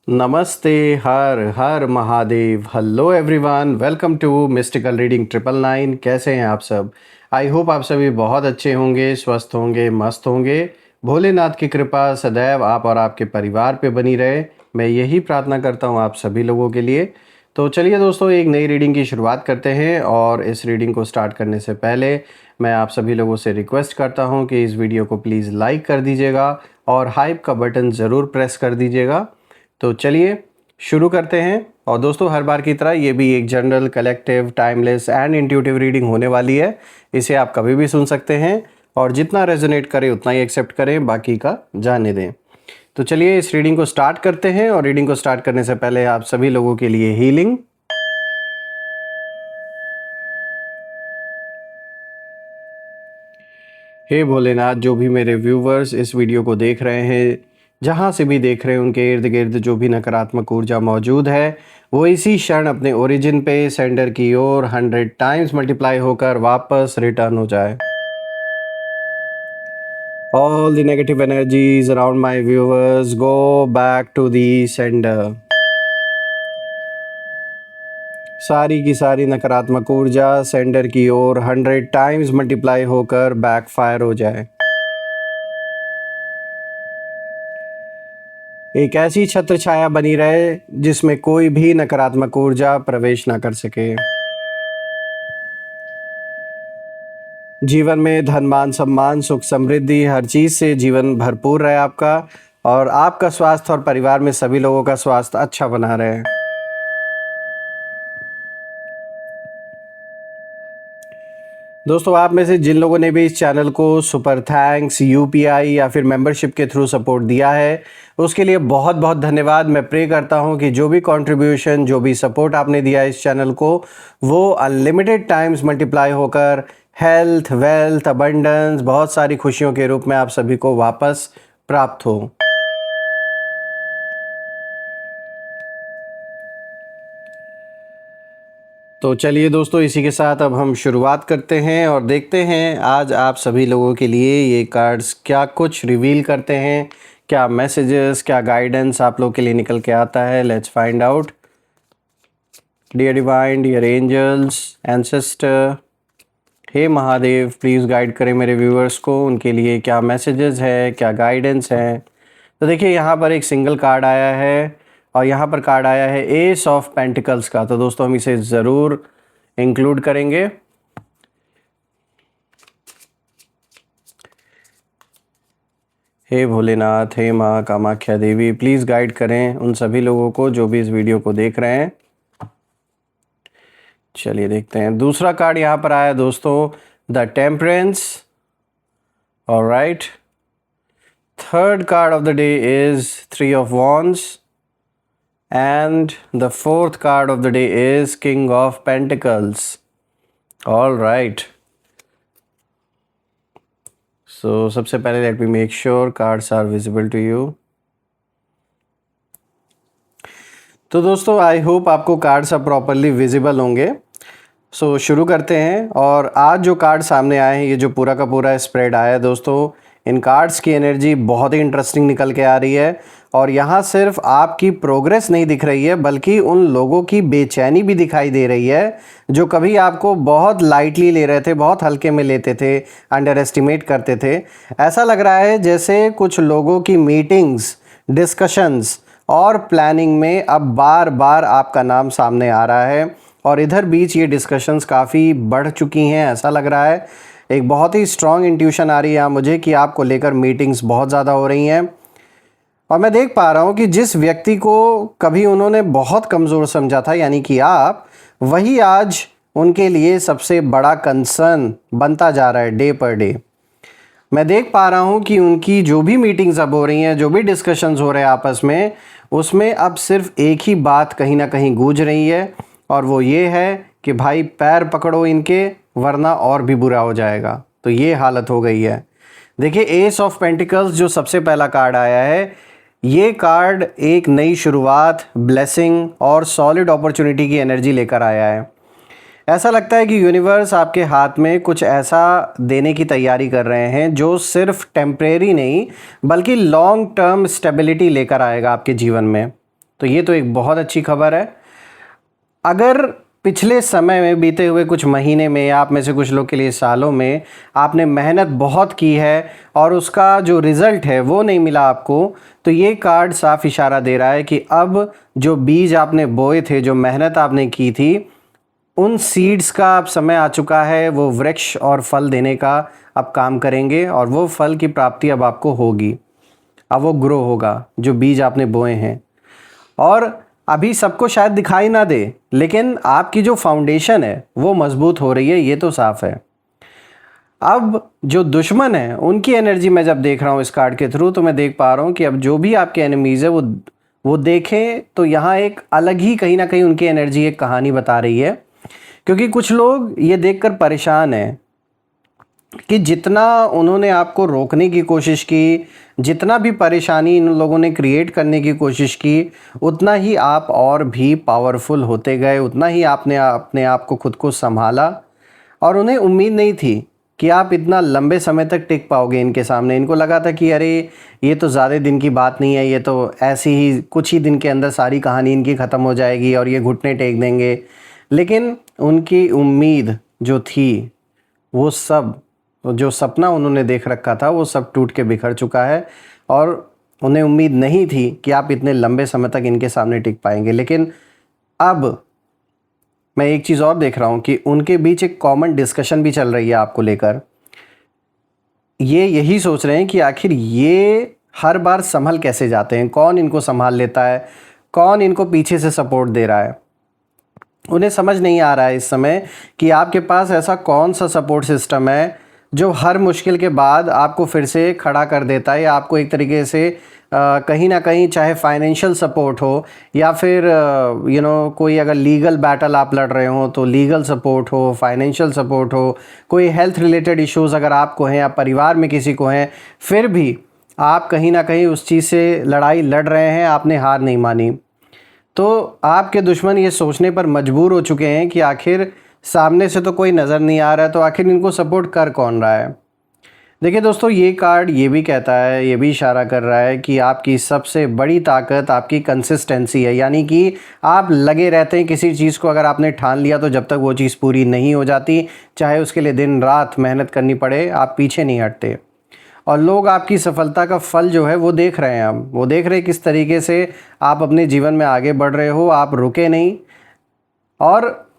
नमस्ते, हर हर Mahadev. Hello everyone, welcome to mystical reading 999। कैसे हैं आप सब? आई होप आप सभी बहुत अच्छे होंगे, स्वस्थ होंगे, मस्त होंगे। भोलेनाथ की कृपा सदैव आप और आपके परिवार पे बनी रहे, मैं यही प्रार्थना करता हूँ आप सभी लोगों के लिए। तो चलिए दोस्तों, एक नई रीडिंग की शुरुआत करते हैं। और इस रीडिंग को स्टार्ट करने से पहले मैं आप सभी लोगों से रिक्वेस्ट करता हूँ कि इस वीडियो को प्लीज़ लाइक कर दीजिएगा और हाइप का बटन ज़रूर प्रेस कर दीजिएगा। तो चलिए शुरू करते हैं। और दोस्तों, हर बार की तरह ये भी एक general, collective, timeless and intuitive reading होने वाली है। इसे आप कभी भी सुन सकते हैं और जितना रेजोनेट करे उतना ही एक्सेप्ट करें, बाकी का जाने दें। तो चलिए इस रीडिंग को स्टार्ट करते हैं। और रीडिंग को स्टार्ट करने से पहले आप सभी लोगों के लिए हीलिंग। हे भोलेनाथ, जो भी मेरे व्यूवर्स इस वीडियो को देख रहे हैं, जहाँ से भी देख रहे हैं, उनके इर्द गिर्द जो भी नकारात्मक ऊर्जा मौजूद है वो इसी क्षण अपने ओरिजिन पे सेंडर की ओर 100 टाइम्स मल्टीप्लाई होकर वापस रिटर्न हो जाए। All the negative energies around my viewers go back to the sender. सारी की सारी नकारात्मक ऊर्जा सेंडर की ओर 100 टाइम्स मल्टीप्लाई होकर बैकफायर हो जाए। एक ऐसी छत्र छाया बनी रहे जिसमें कोई भी नकारात्मक ऊर्जा प्रवेश ना कर सके। जीवन में धन, मान, सम्मान, सुख, समृद्धि, हर चीज़ से जीवन भरपूर रहे आपका। और आपका स्वास्थ्य और परिवार में सभी लोगों का स्वास्थ्य अच्छा बना रहे। दोस्तों, आप में से जिन लोगों ने भी इस चैनल को सुपर थैंक्स, यूपीआई या फिर मेंबरशिप के थ्रू सपोर्ट दिया है, उसके लिए बहुत बहुत धन्यवाद। मैं प्रे करता हूं कि जो भी कंट्रीब्यूशन, जो भी सपोर्ट आपने दिया इस चैनल को, वो अनलिमिटेड टाइम्स मल्टीप्लाई होकर हेल्थ, वेल्थ, अबंडेंस, बहुत सारी खुशियों के रूप में आप सभी को वापस प्राप्त हो। तो चलिए दोस्तों, इसी के साथ अब हम शुरुआत करते हैं और देखते हैं आज आप सभी लोगों के लिए ये कार्ड्स क्या कुछ रिवील करते हैं, क्या मैसेजेस, क्या गाइडेंस आप लोगों के लिए निकल के आता है। Let's find out. Dear divine, dear angels, ancestor, हे महादेव, प्लीज़ गाइड करें मेरे व्यूअर्स को, उनके लिए क्या मैसेजेस है, क्या गाइडेंस है। तो देखिए, यहाँ पर एक सिंगल कार्ड आया है और यहाँ पर कार्ड आया है एस ऑफ पेंटिकल्स का। तो दोस्तों, हम इसे ज़रूर इंक्लूड करेंगे। हे भोलेनाथ, हे माँ कामाख्या देवी, प्लीज़ गाइड करें उन सभी लोगों को जो भी इस वीडियो को देख रहे हैं। चलिए देखते हैं। दूसरा कार्ड यहाँ पर आया दोस्तों, the temperance. Alright. Third card of the day is 3 of Wands, and the fourth card of the day is King of Pentacles. All right. So सबसे पहले let me make sure cards are visible to you. तो दोस्तों, I hope आपको cards अब properly visible होंगे। सो शुरू करते हैं। और आज जो कार्ड सामने आए हैं, ये जो पूरा का पूरा स्प्रेड आया है दोस्तों, इन कार्ड्स की एनर्जी बहुत ही इंटरेस्टिंग निकल के आ रही है। और यहाँ सिर्फ आपकी प्रोग्रेस नहीं दिख रही है, बल्कि उन लोगों की बेचैनी भी दिखाई दे रही है जो कभी आपको बहुत लाइटली ले रहे थे, बहुत हल्के में लेते थे, अंडर एस्टिमेट करते थे। ऐसा लग रहा है जैसे कुछ लोगों की मीटिंग्स, डिस्कशंस और प्लानिंग में अब बार बार आपका नाम सामने आ रहा है। और इधर बीच ये डिस्कशंस काफ़ी बढ़ चुकी हैं, ऐसा लग रहा है। एक बहुत ही स्ट्रॉन्ग इंट्यूशन आ रही है मुझे कि आपको लेकर मीटिंग्स बहुत ज़्यादा हो रही हैं। और मैं देख पा रहा हूँ कि जिस व्यक्ति को कभी उन्होंने बहुत कमज़ोर समझा था, यानी कि आप, वही आज उनके लिए सबसे बड़ा कंसर्न बनता जा रहा है डे पर डे। मैं देख पा रहा हूँ कि उनकी जो भी मीटिंग्स अब हो रही हैं, जो भी डिस्कशंस हो रहे हैं आपस में, उसमें अब सिर्फ एक ही बात कहीं ना कहीं गूंज रही है, और वो ये है कि भाई पैर पकड़ो इनके, वरना और भी बुरा हो जाएगा। तो ये हालत हो गई है। देखिए, एस ऑफ पेंटिकल्स जो सबसे पहला कार्ड आया है, ये कार्ड एक नई शुरुआत, ब्लेसिंग और सॉलिड अपॉर्चुनिटी की एनर्जी लेकर आया है। ऐसा लगता है कि यूनिवर्स आपके हाथ में कुछ ऐसा देने की तैयारी कर रहे हैं जो सिर्फ टेम्परेरी नहीं, बल्कि लॉन्ग टर्म स्टेबिलिटी लेकर आएगा आपके जीवन में। तो ये तो एक बहुत अच्छी खबर है। अगर पिछले समय में बीते हुए कुछ महीने में या आप में से कुछ लोग के लिए सालों में आपने मेहनत बहुत की है और उसका जो रिज़ल्ट है वो नहीं मिला आपको, तो ये कार्ड साफ इशारा दे रहा है कि अब जो बीज आपने बोए थे, जो मेहनत आपने की थी, उन सीड्स का अब समय आ चुका है। वो वृक्ष और फल देने का अब काम करेंगे और वो फल की प्राप्ति अब आपको होगी। अब वो ग्रो होगा जो बीज आपने बोए हैं। और अभी सबको शायद दिखाई ना दे, लेकिन आपकी जो फाउंडेशन है वो मजबूत हो रही है, ये तो साफ है। अब जो दुश्मन है उनकी एनर्जी मैं जब देख रहा हूँ इस कार्ड के थ्रू, तो मैं देख पा रहा हूँ कि अब जो भी आपके एनिमीज़ है वो देखें तो यहाँ एक अलग ही कहीं ना कहीं उनकी एनर्जी एक कहानी बता रही है। क्योंकि कुछ लोग ये देखकर परेशान हैं कि जितना उन्होंने आपको रोकने की कोशिश की, जितना भी परेशानी इन लोगों ने क्रिएट करने की कोशिश की, उतना ही आप और भी पावरफुल होते गए, उतना ही आपने अपने आप को खुद को संभाला। और उन्हें उम्मीद नहीं थी कि आप इतना लंबे समय तक टिक पाओगे इनके सामने। इनको लगा था कि अरे ये तो ज़्यादा दिन की बात नहीं है, ये तो ऐसी ही कुछ ही दिन के अंदर सारी कहानी इनकी ख़त्म हो जाएगी और ये घुटने टेक देंगे। लेकिन उनकी उम्मीद जो थी, वो सब, जो सपना उन्होंने देख रखा था, वो सब टूट के बिखर चुका है। और उन्हें उम्मीद नहीं थी कि आप इतने लंबे समय तक इनके सामने टिक पाएंगे। लेकिन अब मैं एक चीज़ और देख रहा हूँ कि उनके बीच एक कॉमन डिस्कशन भी चल रही है आपको लेकर। ये यही सोच रहे हैं कि आखिर ये हर बार संभल कैसे जाते हैं, कौन इनको संभाल लेता है, कौन इनको पीछे से सपोर्ट दे रहा है। उन्हें समझ नहीं आ रहा है इस समय कि आपके पास ऐसा कौन सा सपोर्ट सिस्टम है जो हर मुश्किल के बाद आपको फिर से खड़ा कर देता है, या आपको एक तरीके से कहीं ना कहीं, चाहे फाइनेंशियल सपोर्ट हो या फिर कोई अगर लीगल बैटल आप लड़ रहे हो तो लीगल सपोर्ट हो, फाइनेंशियल सपोर्ट हो, कोई हेल्थ रिलेटेड इश्यूज़ अगर आपको हैं या परिवार में किसी को हैं, फिर भी आप कहीं ना कहीं उस चीज़ से लड़ाई लड़ रहे हैं, आपने हार नहीं मानी। तो आपके दुश्मन ये सोचने पर मजबूर हो चुके हैं कि आखिर सामने से तो कोई नज़र नहीं आ रहा है, तो आखिर इनको सपोर्ट कर कौन रहा है। देखिए दोस्तों, ये कार्ड ये भी कहता है, ये भी इशारा कर रहा है कि आपकी सबसे बड़ी ताकत आपकी कंसिस्टेंसी है। यानी कि आप लगे रहते हैं किसी चीज़ को, अगर आपने ठान लिया तो जब तक वो चीज़ पूरी नहीं हो जाती, चाहे उसके लिए दिन रात मेहनत करनी पड़े, आप पीछे नहीं हटते। और लोग आपकी सफलता का फल जो है वो देख रहे हैं। अब वो देख रहे हैं किस तरीके से आप अपने जीवन में आगे बढ़ रहे हो, आप रुके नहीं। और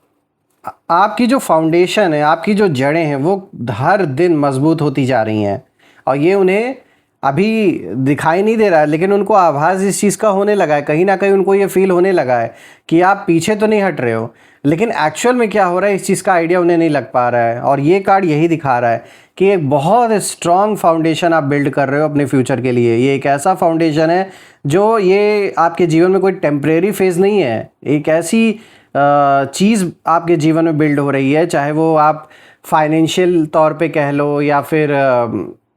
आपकी जो फाउंडेशन है, आपकी जो जड़ें हैं, वो हर दिन मजबूत होती जा रही हैं। और ये उन्हें अभी दिखाई नहीं दे रहा है, लेकिन उनको आभास इस चीज़ का होने लगा है, कहीं ना कहीं उनको ये फील होने लगा है कि आप पीछे तो नहीं हट रहे हो, लेकिन एक्चुअल में क्या हो रहा है इस चीज़ का आइडिया उन्हें नहीं लग पा रहा है। और ये कार्ड यही दिखा रहा है कि एक बहुत स्ट्रॉन्ग फाउंडेशन आप बिल्ड कर रहे हो अपने फ्यूचर के लिए। ये एक ऐसा फाउंडेशन है जो ये आपके जीवन में कोई टेम्परेरी फेज़ नहीं है, एक ऐसी चीज़ आपके जीवन में बिल्ड हो रही है, चाहे वो आप फाइनेंशियल तौर पे कह लो या फिर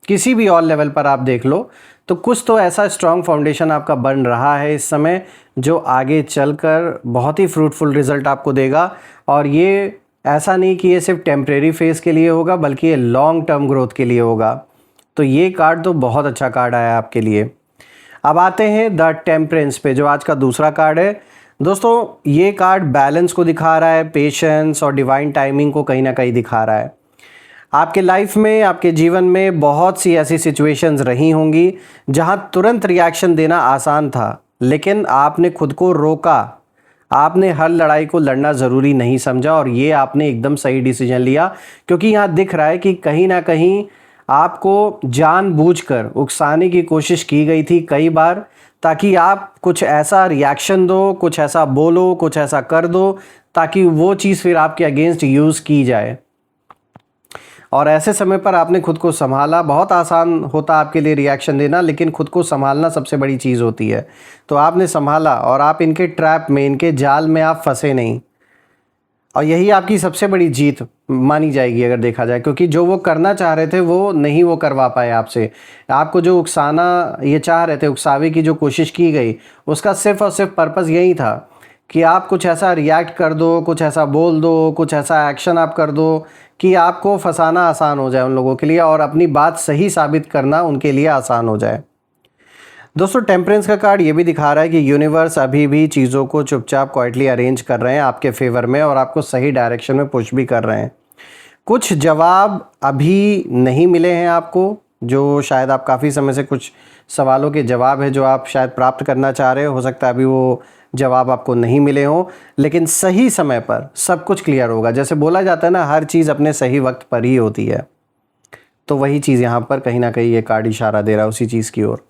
किसी भी और लेवल पर आप देख लो, तो कुछ तो ऐसा स्ट्रॉन्ग फाउंडेशन आपका बन रहा है इस समय जो आगे चलकर बहुत ही फ्रूटफुल रिज़ल्ट आपको देगा। और ये ऐसा नहीं कि ये सिर्फ टेम्परेरी फेज़ के लिए होगा, बल्कि ये लॉन्ग टर्म ग्रोथ के लिए होगा। तो ये कार्ड तो बहुत अच्छा कार्ड आया आपके लिए। अब आते हैं द टेम्परेंस पे, जो आज का दूसरा कार्ड है। दोस्तों, ये कार्ड बैलेंस को दिखा रहा है, पेशेंस और डिवाइन टाइमिंग को कहीं ना कहीं दिखा रहा है। आपके लाइफ में, आपके जीवन में बहुत सी ऐसी सिचुएशंस रही होंगी जहां तुरंत रिएक्शन देना आसान था, लेकिन आपने खुद को रोका। आपने हर लड़ाई को लड़ना ज़रूरी नहीं समझा और ये आपने एकदम सही डिसीजन लिया। क्योंकि यहाँ दिख रहा है कि कहीं ना कहीं आपको जानबूझकर उकसाने की कोशिश की गई थी कई बार, ताकि आप कुछ ऐसा रिएक्शन दो, कुछ ऐसा बोलो, कुछ ऐसा कर दो, ताकि वो चीज़ फिर आपके अगेंस्ट यूज़ की जाए। और ऐसे समय पर आपने खुद को संभाला। बहुत आसान होता आपके लिए रिएक्शन देना, लेकिन खुद को संभालना सबसे बड़ी चीज़ होती है। तो आपने संभाला और आप इनके ट्रैप में, इनके जाल में आप फंसे नहीं। और यही आपकी सबसे बड़ी जीत मानी जाएगी अगर देखा जाए, क्योंकि जो वो करना चाह रहे थे वो नहीं वो करवा पाए आपसे। आपको जो उकसाना ये चाह रहे थे, उकसावे की जो कोशिश की गई, उसका सिर्फ और सिर्फ पर्पस यही था कि आप कुछ ऐसा रिएक्ट कर दो, कुछ ऐसा बोल दो, कुछ ऐसा एक्शन आप कर दो कि आपको फंसाना आसान हो जाए उन लोगों के लिए और अपनी बात सही साबित करना उनके लिए आसान हो जाए। दोस्तों टेम्परेंस का कार्ड ये भी दिखा रहा है कि यूनिवर्स अभी भी चीज़ों को चुपचाप क्वाइटली अरेंज कर रहे हैं आपके फेवर में और आपको सही डायरेक्शन में पुश भी कर रहे हैं। कुछ जवाब अभी नहीं मिले हैं आपको, जो शायद आप काफ़ी समय से कुछ सवालों के जवाब है जो आप शायद प्राप्त करना चाह रहे हो सकता है अभी वो जवाब आपको नहीं मिले हों, लेकिन सही समय पर सब कुछ क्लियर होगा। जैसे बोला जाता है ना, हर चीज़ अपने सही वक्त पर ही होती है, तो वही चीज़ यहाँ पर कहीं ना कहीं ये कार्ड इशारा दे रहा है उसी चीज़ की ओर।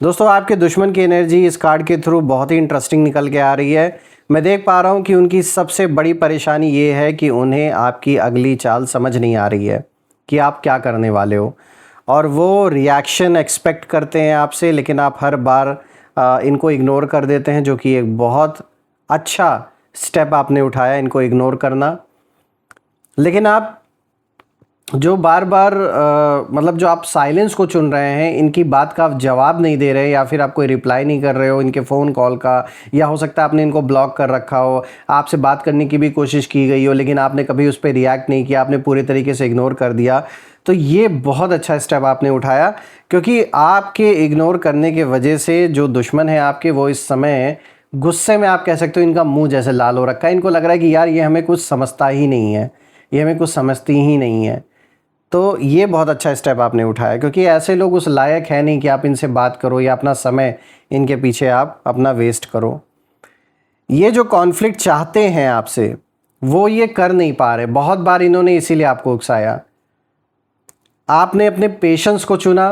दोस्तों आपके दुश्मन की एनर्जी इस कार्ड के थ्रू बहुत ही इंटरेस्टिंग निकल के आ रही है। मैं देख पा रहा हूँ कि उनकी सबसे बड़ी परेशानी ये है कि उन्हें आपकी अगली चाल समझ नहीं आ रही है कि आप क्या करने वाले हो, और वो रिएक्शन एक्सपेक्ट करते हैं आपसे, लेकिन आप हर बार इनको इग्नोर कर देते हैं, जो कि एक बहुत अच्छा स्टेप आपने उठाया इनको इग्नोर करना। लेकिन आप जो बार बार मतलब जो आप साइलेंस को चुन रहे हैं, इनकी बात का आप जवाब नहीं दे रहे, या फिर आप कोई रिप्लाई नहीं कर रहे हो इनके फ़ोन कॉल का, या हो सकता है आपने इनको ब्लॉक कर रखा हो, आपसे बात करने की भी कोशिश की गई हो लेकिन आपने कभी उस पर रिएक्ट नहीं किया, आपने पूरे तरीके से इग्नोर कर दिया, तो ये बहुत अच्छा स्टेप आपने उठाया। क्योंकि आपके इग्नोर करने के वजह से जो दुश्मन है आपके, वो इस समय गुस्से में, आप कह सकते हो इनका मुंह जैसे लाल हो रखा है। इनको लग रहा है कि यार ये हमें कुछ समझता ही नहीं है, ये हमें कुछ समझती ही नहीं है। तो ये बहुत अच्छा स्टेप आपने उठाया, क्योंकि ऐसे लोग उस लायक है नहीं कि आप इनसे बात करो या अपना समय इनके पीछे आप अपना वेस्ट करो। ये जो कॉन्फ्लिक्ट चाहते हैं आपसे, वो ये कर नहीं पा रहे। बहुत बार इन्होंने इसीलिए आपको उकसाया। आपने अपने पेशेंस को चुना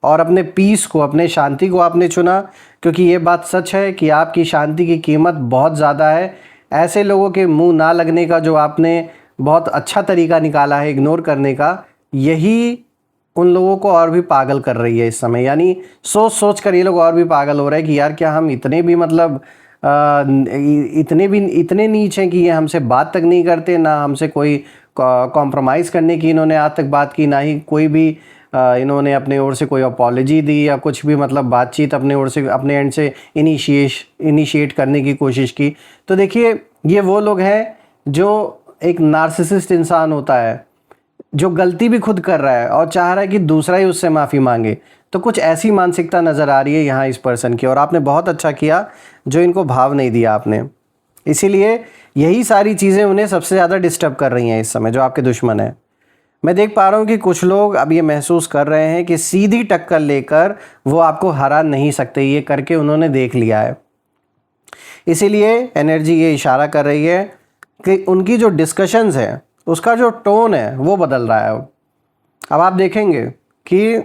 और अपने पीस को, अपने शांति को आपने चुना, क्योंकि ये बात सच है कि आपकी शांति की कीमत बहुत ज़्यादा है। ऐसे लोगों के मुंह ना लगने का जो आपने बहुत अच्छा तरीका निकाला है इग्नोर करने का, यही उन लोगों को और भी पागल कर रही है इस समय। यानी सोच सोच कर ये लोग और भी पागल हो रहे हैं कि यार क्या हम इतने भी मतलब इतने नीच हैं कि ये हमसे बात तक नहीं करते, ना हमसे कोई कॉम्प्रोमाइज़ करने की इन्होंने आज तक बात की, ना ही कोई भी इन्होंने अपने ओर से कोई अपॉलोजी दी या कुछ भी मतलब बातचीत अपने ओर से, अपने एंड से इनिशिएट करने की कोशिश की। तो देखिए ये वो लोग हैं जो एक नार्सिसिस्ट इंसान होता है, जो गलती भी खुद कर रहा है और चाह रहा है कि दूसरा ही उससे माफ़ी मांगे। तो कुछ ऐसी मानसिकता नज़र आ रही है यहाँ इस पर्सन की, और आपने बहुत अच्छा किया जो इनको भाव नहीं दिया आपने। इसीलिए यही सारी चीज़ें उन्हें सबसे ज़्यादा डिस्टर्ब कर रही हैं इस समय, जो आपके दुश्मन है। मैं देख पा रहा हूँ कि कुछ लोग अब ये महसूस कर रहे हैं कि सीधी टक्कर लेकर वो आपको हरा नहीं सकते, ये करके उन्होंने देख लिया है। इसीलिए एनर्जी ये इशारा कर रही है कि उनकी जो डिस्कशंस है उसका जो टोन है वो बदल रहा है। अब आप देखेंगे कि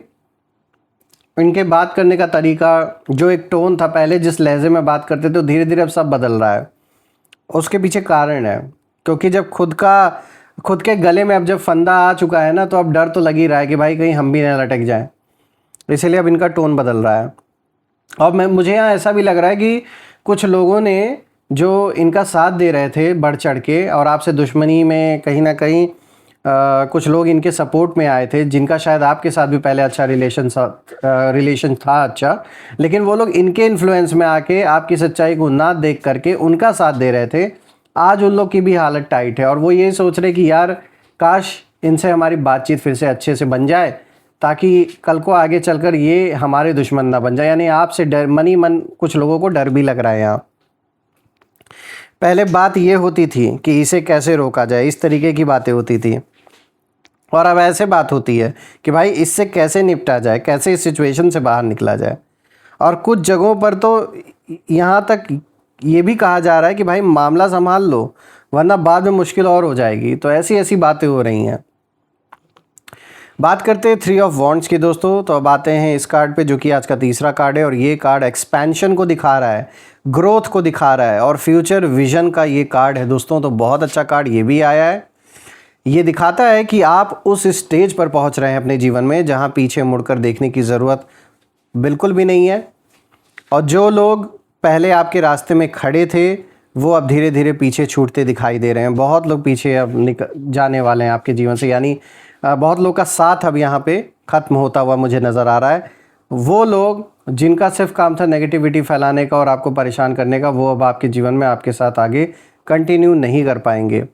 इनके बात करने का तरीका, जो एक टोन था पहले जिस लहजे में बात करते थे, धीरे धीरे अब सब बदल रहा है। उसके पीछे कारण है, क्योंकि जब खुद के गले में अब जब फंदा आ चुका है ना, तो अब डर तो लग ही रहा है कि भाई कहीं हम भी ना लटक जाएं। इसलिए अब इनका टोन बदल रहा है। और मुझे यहाँ ऐसा भी लग रहा है कि कुछ लोगों ने जो इनका साथ दे रहे थे बढ़ चढ़ के, और आपसे दुश्मनी में कहीं ना कहीं कुछ लोग इनके सपोर्ट में आए थे, जिनका शायद आपके साथ भी पहले अच्छा रिलेशन था अच्छा, लेकिन वो लोग इनके इन्फ्लुएंस में आके आपकी सच्चाई को ना देख करके उनका साथ दे रहे थे। आज उन लोग की भी हालत टाइट है, और वो ये सोच रहे कि यार काश इनसे हमारी बातचीत फिर से अच्छे से बन जाए, ताकि कल को आगे चलकर ये हमारे दुश्मन ना बन जाए। यानी आपसे डर, मन कुछ लोगों को डर भी लग रहा है यहाँ। पहले बात ये होती थी कि इसे कैसे रोका जाए, इस तरीके की बातें होती थी, और अब ऐसे बात होती है कि भाई इससे कैसे निपटा जाए, कैसे इस सिचुएशन से बाहर निकला जाए। और कुछ जगहों पर तो यहाँ तक ये भी कहा जा रहा है कि भाई मामला संभाल लो, वरना बाद में मुश्किल और हो जाएगी। तो ऐसी ऐसी बातें हो रही हैं। बात करते हैं 3 ऑफ वॉन्ड्स की दोस्तों। तो अब आते हैं इस कार्ड पे, जो कि आज का तीसरा कार्ड है, और ये कार्ड एक्सपेंशन को दिखा रहा है, ग्रोथ को दिखा रहा है, और फ्यूचर विजन का ये कार्ड है दोस्तों। तो बहुत अच्छा कार्ड ये भी आया है। ये दिखाता है कि आप उस स्टेज पर पहुंच रहे हैं अपने जीवन में जहां पीछे मुड़कर देखने की ज़रूरत बिल्कुल भी नहीं है। और जो लोग पहले आपके रास्ते में खड़े थे, वो अब धीरे धीरे पीछे छूटते दिखाई दे रहे हैं। बहुत लोग पीछे अब जाने वाले हैं आपके जीवन से, यानी बहुत लोग का साथ अब यहाँ पे ख़त्म होता हुआ मुझे नज़र आ रहा है। वो लोग जिनका सिर्फ काम था नेगेटिविटी फैलाने का और आपको परेशान करने का, वो अब आपके जीवन में आपके साथ आगे कंटिन्यू नहीं कर पाएंगे।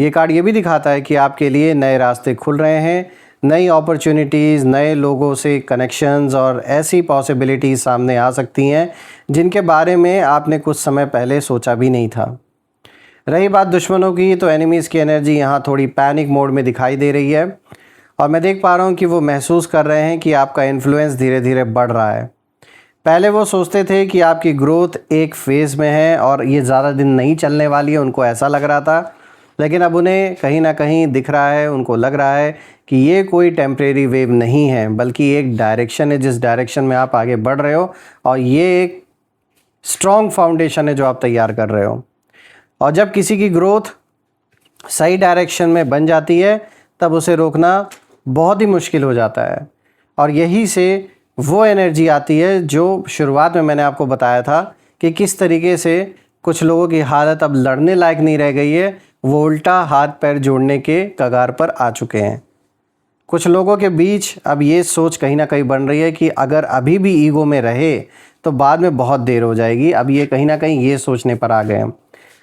ये कार्ड ये भी दिखाता है कि आपके लिए नए रास्ते खुल रहे हैं, नई अपॉर्चुनिटीज़, नए लोगों से कनेक्शंस और ऐसी पॉसिबिलिटीज़ सामने आ सकती हैं जिनके बारे में आपने कुछ समय पहले सोचा भी नहीं था। रही बात दुश्मनों की, तो एनिमीज़ की एनर्जी यहाँ थोड़ी पैनिक मोड में दिखाई दे रही है और मैं देख पा रहा हूँ कि वो महसूस कर रहे हैं कि आपका इन्फ्लुएंस धीरे धीरे बढ़ रहा है। पहले वो सोचते थे कि आपकी ग्रोथ एक फ़ेज़ में है और ये ज़्यादा दिन नहीं चलने वाली है, उनको ऐसा लग रहा था, लेकिन अब उन्हें कहीं ना कहीं दिख रहा है, उनको लग रहा है कि ये कोई टेम्परेरी वेव नहीं है, बल्कि एक डायरेक्शन है जिस डायरेक्शन में आप आगे बढ़ रहे हो और ये एक स्ट्रॉन्ग फाउंडेशन है जो आप तैयार कर रहे हो। और जब किसी की ग्रोथ सही डायरेक्शन में बन जाती है तब उसे रोकना बहुत ही मुश्किल हो जाता है और यही से वो एनर्जी आती है जो शुरुआत में मैंने आपको बताया था कि किस तरीके से कुछ लोगों की हालत अब लड़ने लायक नहीं रह गई है, वो उल्टा हाथ पैर जोड़ने के कगार पर आ चुके हैं। कुछ लोगों के बीच अब ये सोच कहीं ना कहीं बन रही है कि अगर अभी भी ईगो में रहे तो बाद में बहुत देर हो जाएगी। अब ये कहीं ना कहीं ये सोचने पर आ गए हैं।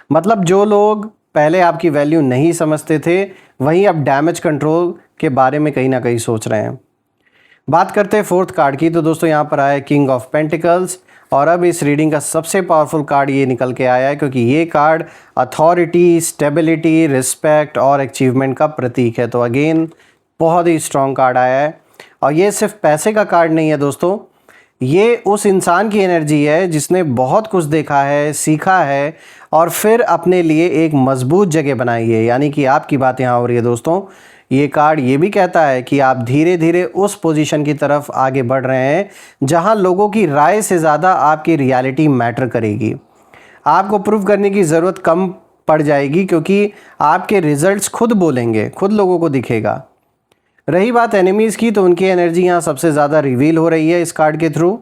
मतलब जो लोग पहले आपकी वैल्यू नहीं समझते थे वहीं अब डैमेज कंट्रोल के बारे में कहीं ना कहीं सोच रहे हैं। बात करते हैं फोर्थ कार्ड की, तो दोस्तों यहाँ पर आया किंग ऑफ पेंटिकल्स और अब इस रीडिंग का सबसे पावरफुल कार्ड ये निकल के आया है क्योंकि ये कार्ड अथॉरिटी, स्टेबिलिटी, रिस्पेक्ट और अचीवमेंट का प्रतीक है। तो अगेन बहुत ही स्ट्रॉन्ग कार्ड आया है और ये सिर्फ पैसे का कार्ड नहीं है दोस्तों, ये उस इंसान की एनर्जी है जिसने बहुत कुछ देखा है, सीखा है और फिर अपने लिए एक मजबूत जगह बनाई है। यानी कि आपकी बात यहाँ हो रही है दोस्तों। ये कार्ड ये भी कहता है कि आप धीरे धीरे उस पोजीशन की तरफ आगे बढ़ रहे हैं जहाँ लोगों की राय से ज़्यादा आपकी रियलिटी मैटर करेगी। आपको प्रूव करने की ज़रूरत कम पड़ जाएगी क्योंकि आपके रिजल्ट्स खुद बोलेंगे, खुद लोगों को दिखेगा। रही बात एनिमीज़ की, तो उनकी एनर्जी यहाँ सबसे ज़्यादा रिवील हो रही है इस कार्ड के थ्रू।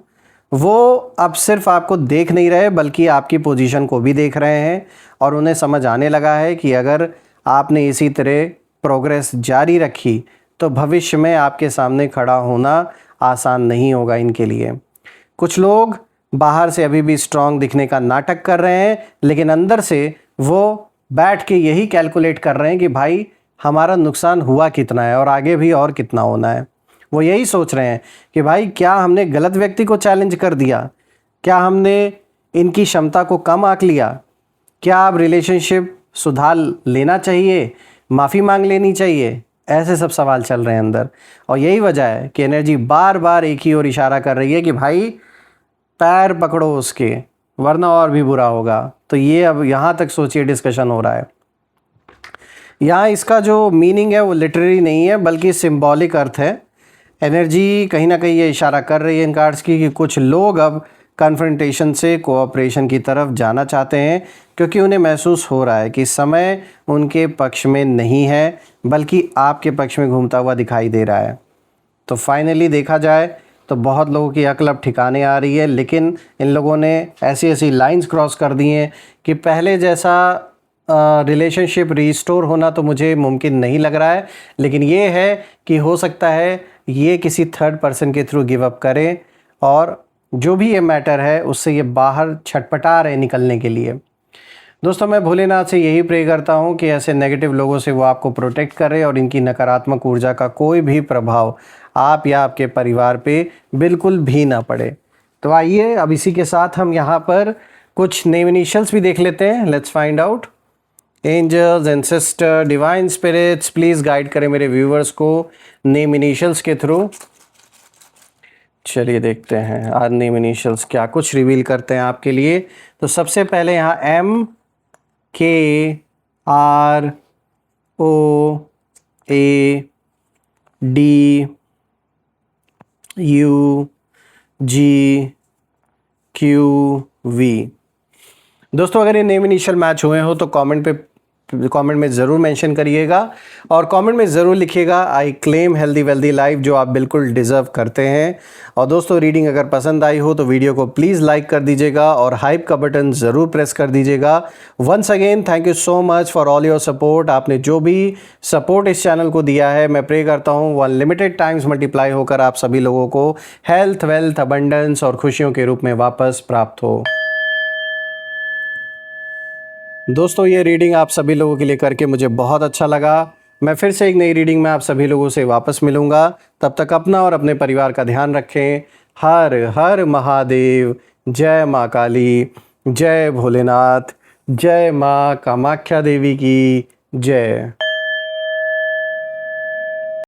वो अब सिर्फ आपको देख नहीं रहे बल्कि आपकी पोजीशन को भी देख रहे हैं और उन्हें समझ आने लगा है कि अगर आपने इसी तरह प्रोग्रेस जारी रखी तो भविष्य में आपके सामने खड़ा होना आसान नहीं होगा इनके लिए। कुछ लोग बाहर से अभी भी स्ट्रांग दिखने का नाटक कर रहे हैं, लेकिन अंदर से वो बैठ के यही कैलकुलेट कर रहे हैं कि भाई हमारा नुकसान हुआ कितना है और आगे भी और कितना होना है। वो यही सोच रहे हैं कि भाई क्या हमने गलत व्यक्ति को चैलेंज कर दिया, क्या हमने इनकी क्षमता को कम आंक लिया, क्या अब रिलेशनशिप सुधार लेना चाहिए, माफ़ी मांग लेनी चाहिए। ऐसे सब सवाल चल रहे हैं अंदर और यही वजह है कि एनर्जी बार बार एक ही ओर इशारा कर रही है कि भाई पैर पकड़ो उसके, वरना और भी बुरा होगा। तो ये अब यहाँ तक सोचिए डिस्कशन हो रहा है। यहाँ इसका जो मीनिंग है वो लिटरेरी नहीं है बल्कि सिंबॉलिक अर्थ है। एनर्जी कहीं ना कहीं ये इशारा कर रही है इन कार्ड्स की कि कुछ लोग अब कन्फ्रंटेशन से कोऑपरेशन की तरफ जाना चाहते हैं क्योंकि उन्हें महसूस हो रहा है कि समय उनके पक्ष में नहीं है बल्कि आपके पक्ष में घूमता हुआ दिखाई दे रहा है। तो फाइनली देखा जाए तो बहुत लोगों की अक्ल अब ठिकाने आ रही है, लेकिन इन लोगों ने ऐसी ऐसी लाइंस क्रॉस कर दी हैं कि पहले जैसा रिलेशनशिप रिस्टोर होना तो मुझे मुमकिन नहीं लग रहा है, लेकिन ये है कि हो सकता है ये किसी थर्ड पर्सन के थ्रू गिव अप करें और जो भी ये मैटर है उससे ये बाहर छटपटा रहे निकलने के लिए। दोस्तों मैं भोलेनाथ से यही प्रे करता हूँ कि ऐसे नेगेटिव लोगों से वो आपको प्रोटेक्ट करे और इनकी नकारात्मक ऊर्जा का कोई भी प्रभाव आप या आपके परिवार पे बिल्कुल भी ना पड़े। तो आइए अब इसी के साथ हम यहाँ पर कुछ नेम इनिशियल्स भी देख लेते हैं। Let's find out. Angels, ancestor, divine spirits, please guide करें मेरे व्यूवर्स को नेम इनिशियल्स के थ्रू। चलिए देखते हैं आज नेम इनिशियल्स क्या कुछ रिवील करते हैं आपके लिए। तो सबसे पहले यहाँ M K R O A D U G Q V। दोस्तों अगर ये नेम इनिशियल मैच हुए हो तो कमेंट में ज़रूर मेंशन करिएगा और कमेंट में ज़रूर लिखिएगा I claim healthy wealthy life, जो आप बिल्कुल डिज़र्व करते हैं। और दोस्तों रीडिंग अगर पसंद आई हो तो वीडियो को प्लीज़ लाइक कर दीजिएगा और हाइप का बटन ज़रूर प्रेस कर दीजिएगा। Once again thank you so much for all your support. आपने जो भी सपोर्ट इस चैनल को दिया है मैं प्रे करता हूँ वो अनलिमिटेड टाइम्स मल्टीप्लाई होकर आप सभी लोगों को हेल्थ, वेल्थ, अबंडेंस और खुशियों के रूप में वापस प्राप्त हो। दोस्तों ये रीडिंग आप सभी लोगों के लिए करके मुझे बहुत अच्छा लगा। मैं फिर से एक नई रीडिंग में आप सभी लोगों से वापस मिलूँगा। तब तक अपना और अपने परिवार का ध्यान रखें। हर हर महादेव। जय माँ काली, जय भोलेनाथ, जय माँ कामाख्या देवी की जय।